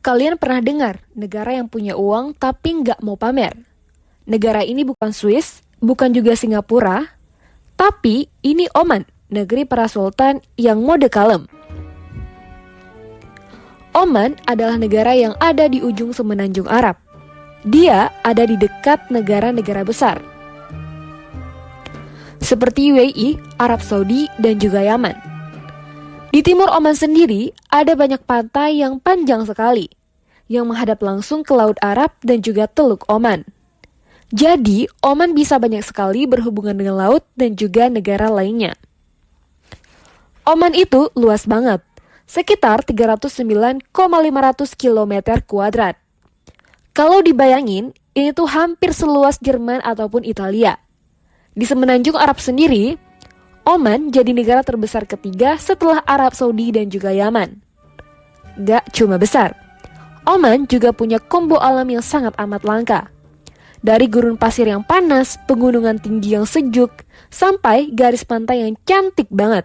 Kalian pernah dengar negara yang punya uang tapi nggak mau pamer? Negara ini bukan Swiss, bukan juga Singapura, tapi ini Oman, negeri para sultan yang mode kalem. Oman adalah negara yang ada di ujung semenanjung Arab. Dia ada di dekat negara-negara besar, seperti UAE, Arab Saudi, dan juga Yaman. Di timur Oman sendiri, ada banyak pantai yang panjang sekali, yang menghadap langsung ke Laut Arab dan juga Teluk Oman. Jadi, Oman bisa banyak sekali berhubungan dengan laut dan juga negara lainnya. Oman itu luas banget, sekitar 309,500 km kuadrat. Kalau dibayangin, ini tuh hampir seluas Jerman ataupun Italia. Di semenanjung Arab sendiri, Oman jadi negara terbesar ketiga setelah Arab Saudi dan juga Yaman. Gak cuma besar, Oman juga punya kombo alam yang sangat amat langka. Dari gurun pasir yang panas, pegunungan tinggi yang sejuk, sampai garis pantai yang cantik banget.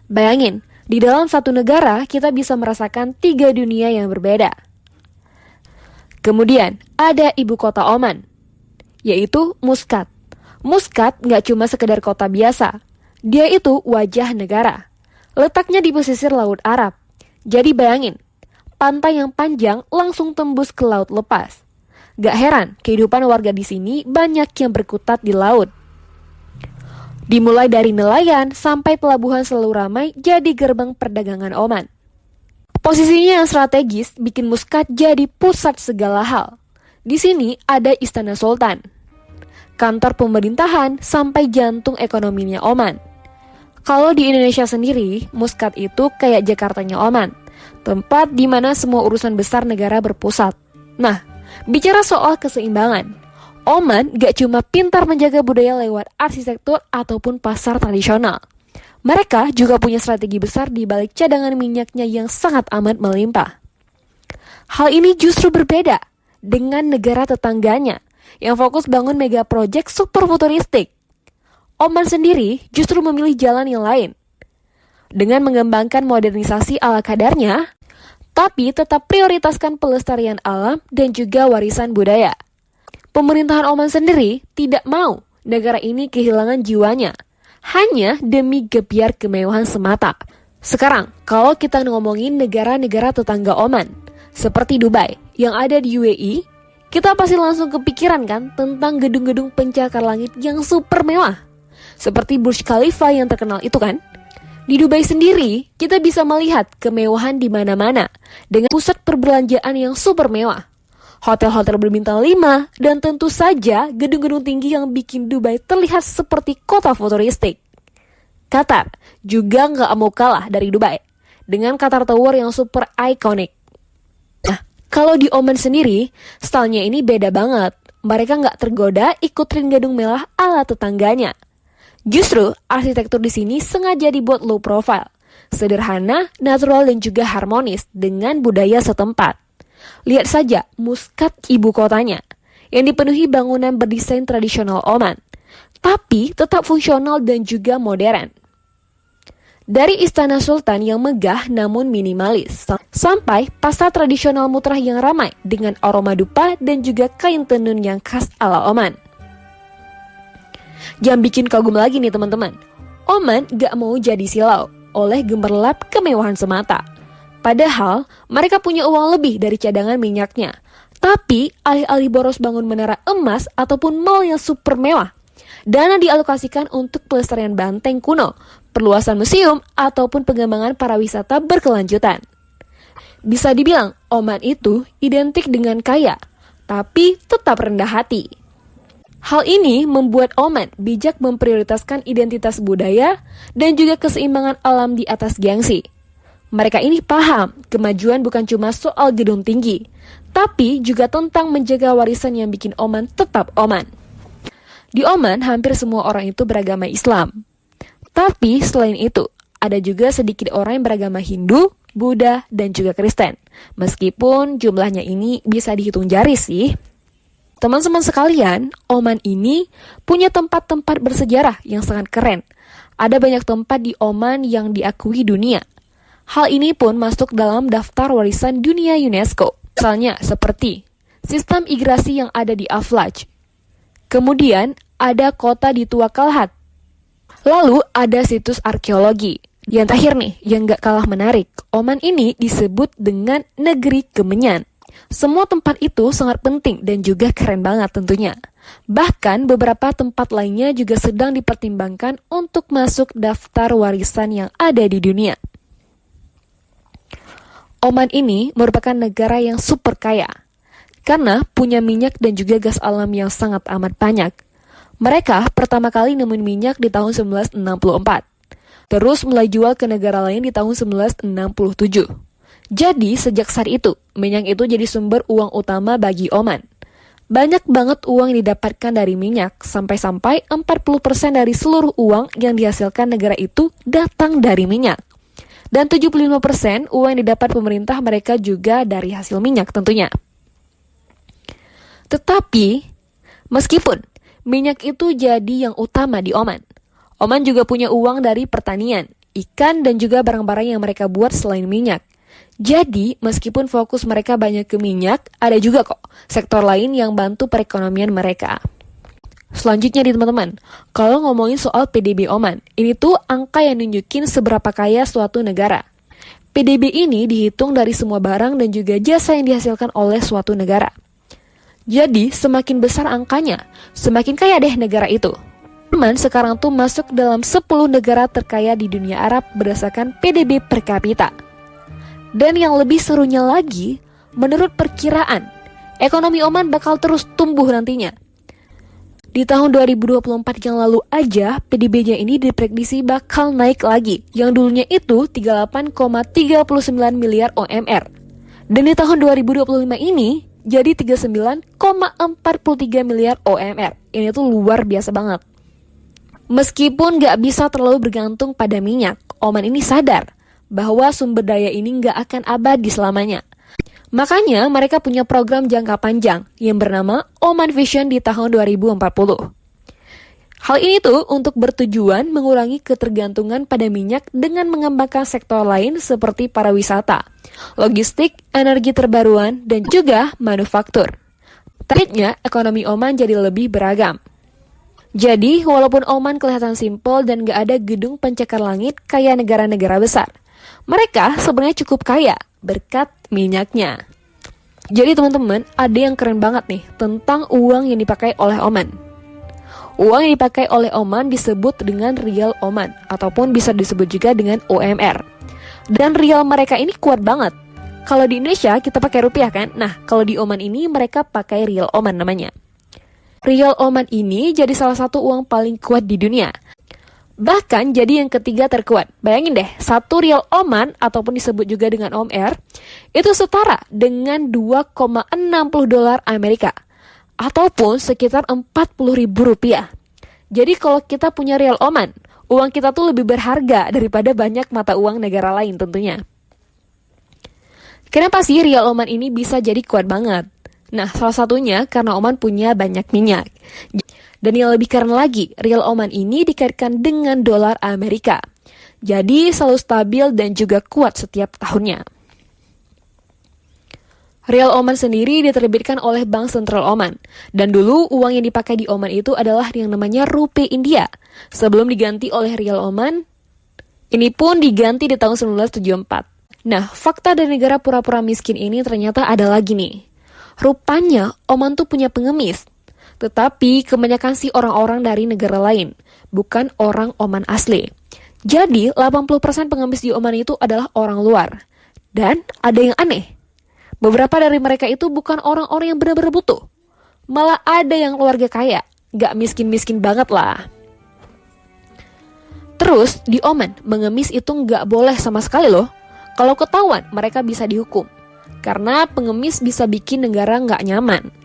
Bayangin, di dalam satu negara kita bisa merasakan 3 dunia yang berbeda. Kemudian ada ibu kota Oman, yaitu Muscat. Muscat nggak cuma sekedar kota biasa, dia itu wajah negara. Letaknya di pesisir Laut Arab. Jadi bayangin, pantai yang panjang langsung tembus ke laut lepas. Gak heran, kehidupan warga di sini banyak yang berkutat di laut. Dimulai dari nelayan sampai pelabuhan selalu ramai jadi gerbang perdagangan Oman. Posisinya yang strategis bikin Muscat jadi pusat segala hal. Di sini ada Istana Sultan, kantor pemerintahan sampai jantung ekonominya Oman. Kalau di Indonesia sendiri, Muscat itu kayak Jakartanya Oman, tempat di mana semua urusan besar negara berpusat. Nah, bicara soal keseimbangan, Oman gak cuma pintar menjaga budaya lewat arsitektur ataupun pasar tradisional. Mereka juga punya strategi besar di balik cadangan minyaknya yang sangat amat melimpah. Hal ini justru berbeda dengan negara tetangganya yang fokus bangun mega project super futuristik. Oman sendiri justru memilih jalan yang lain, dengan mengembangkan modernisasi ala kadarnya, tapi tetap prioritaskan pelestarian alam dan juga warisan budaya. Pemerintahan Oman sendiri tidak mau negara ini kehilangan jiwanya, hanya demi gebiar kemewahan semata. Sekarang, kalau kita ngomongin negara-negara tetangga Oman, seperti Dubai yang ada di UAE, kita pasti langsung kepikiran kan tentang gedung-gedung pencakar langit yang super mewah. Seperti Burj Khalifa yang terkenal itu kan. Di Dubai sendiri, kita bisa melihat kemewahan di mana-mana dengan pusat perbelanjaan yang super mewah, hotel-hotel berbintang 5, dan tentu saja gedung-gedung tinggi yang bikin Dubai terlihat seperti kota futuristik. Qatar juga nggak mau kalah dari Dubai, dengan Qatar Tower yang super ikonik. Nah, kalau di Oman sendiri, stylenya ini beda banget. Mereka nggak tergoda ikutin gedung mewah ala tetangganya. Justru, arsitektur di sini sengaja dibuat low profile, sederhana, natural, dan juga harmonis dengan budaya setempat. Lihat saja Muscat ibu kotanya, yang dipenuhi bangunan berdesain tradisional Oman, tapi tetap fungsional dan juga modern. Dari istana sultan yang megah namun minimalis, sampai pasar tradisional mutrah yang ramai dengan aroma dupa dan juga kain tenun yang khas ala Oman. Jangan bikin kagum lagi nih teman-teman, Oman gak mau jadi silau oleh gemerlap kemewahan semata. Padahal, mereka punya uang lebih dari cadangan minyaknya. Tapi, alih-alih boros bangun menara emas ataupun mall yang super mewah, dana dialokasikan untuk pelestarian banteng kuno, perluasan museum, ataupun pengembangan pariwisata berkelanjutan. Bisa dibilang, Oman itu identik dengan kaya, tapi tetap rendah hati. Hal ini membuat Oman bijak memprioritaskan identitas budaya dan juga keseimbangan alam di atas gengsi. Mereka ini paham, kemajuan bukan cuma soal gedung tinggi, tapi juga tentang menjaga warisan yang bikin Oman tetap Oman. Di Oman, hampir semua orang itu beragama Islam. Tapi selain itu, ada juga sedikit orang yang beragama Hindu, Buddha, dan juga Kristen. Meskipun jumlahnya ini bisa dihitung jari sih. Teman-teman sekalian, Oman ini punya tempat-tempat bersejarah yang sangat keren. Ada banyak tempat di Oman yang diakui dunia. Hal ini pun masuk dalam daftar warisan dunia UNESCO. Misalnya seperti sistem imigrasi yang ada di Aflaj. Kemudian ada kota di Tua Kalhat. Lalu ada situs arkeologi. Yang terakhir nih, yang gak kalah menarik, Oman ini disebut dengan negeri kemenyan. Semua tempat itu sangat penting dan juga keren banget tentunya. Bahkan beberapa tempat lainnya juga sedang dipertimbangkan untuk masuk daftar warisan yang ada di dunia. Oman ini merupakan negara yang super kaya, karena punya minyak dan juga gas alam yang sangat amat banyak. Mereka pertama kali nemuin minyak di tahun 1964, terus mulai jual ke negara lain di tahun 1967. Jadi sejak saat itu, minyak itu jadi sumber uang utama bagi Oman. Banyak banget uang yang didapatkan dari minyak, sampai-sampai 40% dari seluruh uang yang dihasilkan negara itu datang dari minyak. Dan 75% uang yang didapat pemerintah mereka juga dari hasil minyak tentunya. Tetapi, meskipun minyak itu jadi yang utama di Oman, Oman juga punya uang dari pertanian, ikan, dan juga barang-barang yang mereka buat selain minyak. Jadi, meskipun fokus mereka banyak ke minyak, ada juga kok sektor lain yang bantu perekonomian mereka. Selanjutnya nih teman-teman, kalau ngomongin soal PDB Oman, ini tuh angka yang nunjukin seberapa kaya suatu negara. PDB ini dihitung dari semua barang dan juga jasa yang dihasilkan oleh suatu negara. Jadi, semakin besar angkanya, semakin kaya deh negara itu. Oman sekarang tuh masuk dalam 10 negara terkaya di dunia Arab berdasarkan PDB per kapita. Dan yang lebih serunya lagi, menurut perkiraan, ekonomi Oman bakal terus tumbuh nantinya. Di tahun 2024 yang lalu aja, PDB-nya ini diprediksi bakal naik lagi, yang dulunya itu 38,39 miliar OMR. Dan di tahun 2025 ini, jadi 39,43 miliar OMR. Ini tuh luar biasa banget. Meskipun gak bisa terlalu bergantung pada minyak, Oman ini sadar bahwa sumber daya ini gak akan abadi selamanya. Makanya mereka punya program jangka panjang yang bernama Oman Vision di tahun 2040. Hal ini tuh untuk bertujuan mengurangi ketergantungan pada minyak dengan mengembangkan sektor lain seperti pariwisata, logistik, energi terbaruan, dan juga manufaktur. Targetnya, ekonomi Oman jadi lebih beragam. Jadi, walaupun Oman kelihatan simpel dan gak ada gedung pencakar langit kayak negara-negara besar, mereka sebenarnya cukup kaya berkat minyaknya. Jadi teman-teman, ada yang keren banget nih tentang uang yang dipakai oleh Oman. Uang yang dipakai oleh Oman disebut dengan rial Oman, ataupun bisa disebut juga dengan OMR. Dan rial mereka ini kuat banget. Kalau di Indonesia kita pakai rupiah kan? Nah, kalau di Oman ini mereka pakai rial Oman namanya. Rial Oman ini jadi salah satu uang paling kuat di dunia. Bahkan jadi yang ketiga terkuat. Bayangin deh, 1 rial Oman ataupun disebut juga dengan OMR itu setara dengan 2,60 dolar Amerika ataupun sekitar 40.000 rupiah. Jadi kalau kita punya rial Oman, uang kita tuh lebih berharga daripada banyak mata uang negara lain tentunya. Kenapa sih rial Oman ini bisa jadi kuat banget? Nah, salah satunya karena Oman punya banyak minyak. Dan yang lebih keren lagi, rial Oman ini dikaitkan dengan dolar Amerika. Jadi selalu stabil dan juga kuat setiap tahunnya. Rial Oman sendiri diterbitkan oleh Bank Sentral Oman. Dan dulu uang yang dipakai di Oman itu adalah yang namanya rupiah India. Sebelum diganti oleh rial Oman, ini pun diganti di tahun 1974. Nah, fakta dari negara pura-pura miskin ini ternyata ada lagi nih. Rupanya Oman tuh punya pengemis. Tetapi kebanyakan sih orang-orang dari negara lain, bukan orang Oman asli. Jadi 80% pengemis di Oman itu adalah orang luar. Dan ada yang aneh. Beberapa dari mereka itu bukan orang-orang yang benar-benar butuh. Malah ada yang keluarga kaya, gak miskin-miskin banget lah. Terus di Oman, mengemis itu gak boleh sama sekali loh. Kalau ketahuan, mereka bisa dihukum. Karena pengemis bisa bikin negara gak nyaman.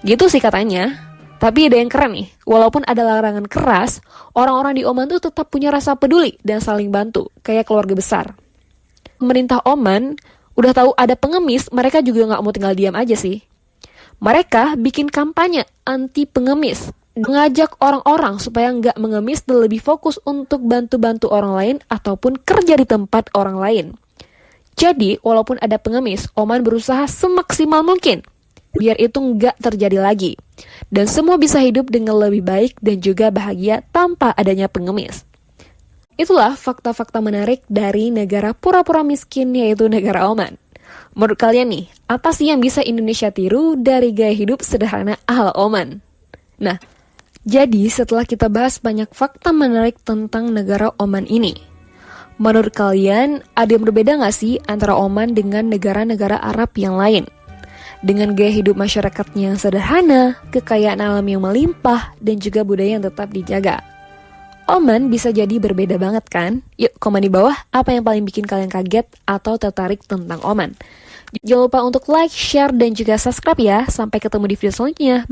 Gitu sih katanya. Tapi ada yang keren nih, walaupun ada larangan keras, orang-orang di Oman tuh tetap punya rasa peduli dan saling bantu, kayak keluarga besar. Pemerintah Oman udah tahu ada pengemis, mereka juga gak mau tinggal diam aja sih. Mereka bikin kampanye anti pengemis, mengajak orang-orang supaya gak mengemis dan lebih fokus untuk bantu-bantu orang lain ataupun kerja di tempat orang lain. Jadi, walaupun ada pengemis, Oman berusaha semaksimal mungkin biar itu nggak terjadi lagi. Dan semua bisa hidup dengan lebih baik dan juga bahagia tanpa adanya pengemis. Itulah fakta-fakta menarik dari negara pura-pura miskin, yaitu negara Oman. Menurut kalian nih, apa sih yang bisa Indonesia tiru dari gaya hidup sederhana ala Oman? Nah, jadi setelah kita bahas banyak fakta menarik tentang negara Oman ini, menurut kalian ada yang berbeda nggak sih antara Oman dengan negara-negara Arab yang lain? Dengan gaya hidup masyarakatnya yang sederhana, kekayaan alam yang melimpah, dan juga budaya yang tetap dijaga. Oman bisa jadi berbeda banget kan? Yuk komen di bawah apa yang paling bikin kalian kaget atau tertarik tentang Oman. Jangan lupa untuk like, share, dan juga subscribe ya. Sampai ketemu di video selanjutnya.